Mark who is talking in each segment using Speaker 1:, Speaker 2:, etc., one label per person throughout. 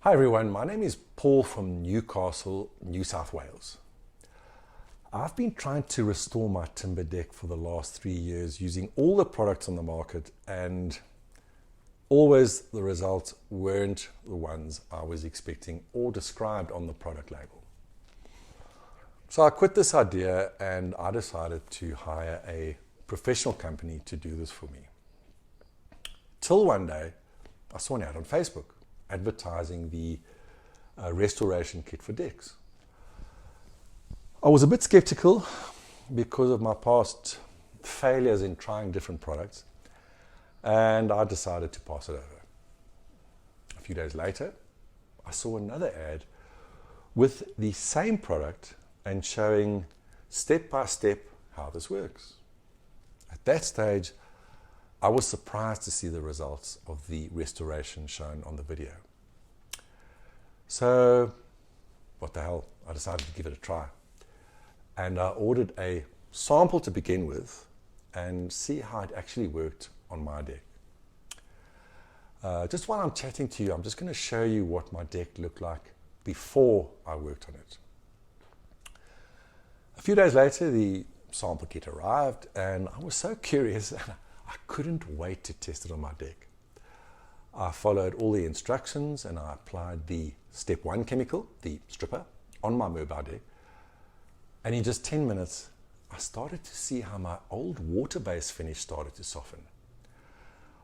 Speaker 1: Hi everyone, my name is Paul from Newcastle, New South Wales. I've been trying to restore my timber deck for the last 3 years using all the products on the market, and always the results weren't the ones I was expecting or described on the product label. So I quit this idea and I decided to hire a professional company to do this for me. Till one day I saw an ad on Facebook advertising the restoration kit for decks. I was a bit skeptical because of my past failures in trying different products, and I decided to pass it over. A few days later, I saw another ad with the same product and showing step by step how this works. At that stage, I was surprised to see the results of the restoration shown on the video. So, what the hell, I decided to give it a try. And I ordered a sample to begin with and see how it actually worked on my deck. Just while I'm chatting to you, I'm just going to show you what my deck looked like before I worked on it. A few days later, the sample kit arrived and I was so curious I couldn't wait to test it on my deck. I followed all the instructions and I applied the step 1 chemical, the stripper, on my mobile deck. And in just 10 minutes, I started to see how my old water-based finish started to soften.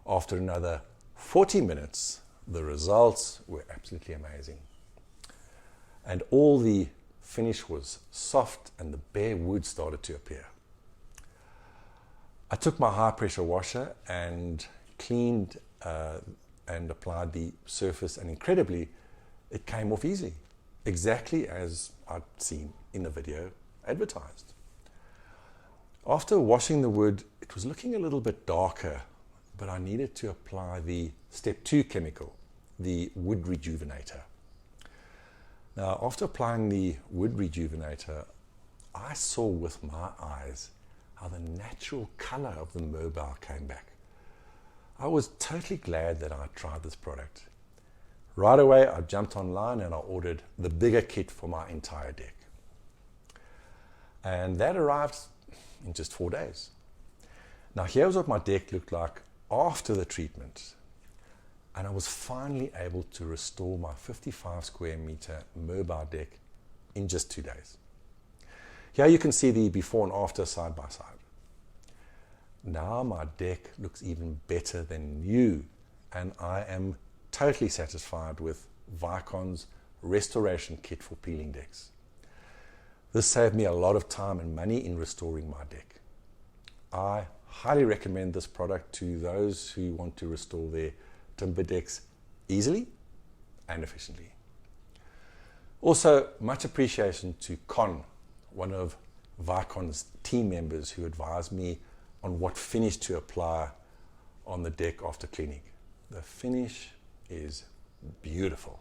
Speaker 1: After another 40 minutes, the results were absolutely amazing. And all the finish was soft and the bare wood started to appear. I took my high pressure washer and cleaned and applied the surface, and incredibly, it came off easily, exactly as I'd seen in the video advertised. After washing the wood, it was looking a little bit darker, but I needed to apply the step 2 chemical, the wood rejuvenator. Now, after applying the wood rejuvenator, I saw with my eyes how the natural color of the mobile came back. I was totally glad that I tried this product. Right away, I jumped online and I ordered the bigger kit for my entire deck. And that arrived in just 4 days. Now here's what my deck looked like after the treatment. And I was finally able to restore my 55 square meter mobile deck in just 2 days. Here you can see the before and after side by side. Now my deck looks even better than new, and I am totally satisfied with Viccon's restoration kit for peeling decks. This saved me a lot of time and money in restoring my deck. I highly recommend this product to those who want to restore their timber decks easily and efficiently. Also, much appreciation to Con, one of Viccon's team members, who advised me on what finish to apply on the deck after cleaning. The finish is beautiful.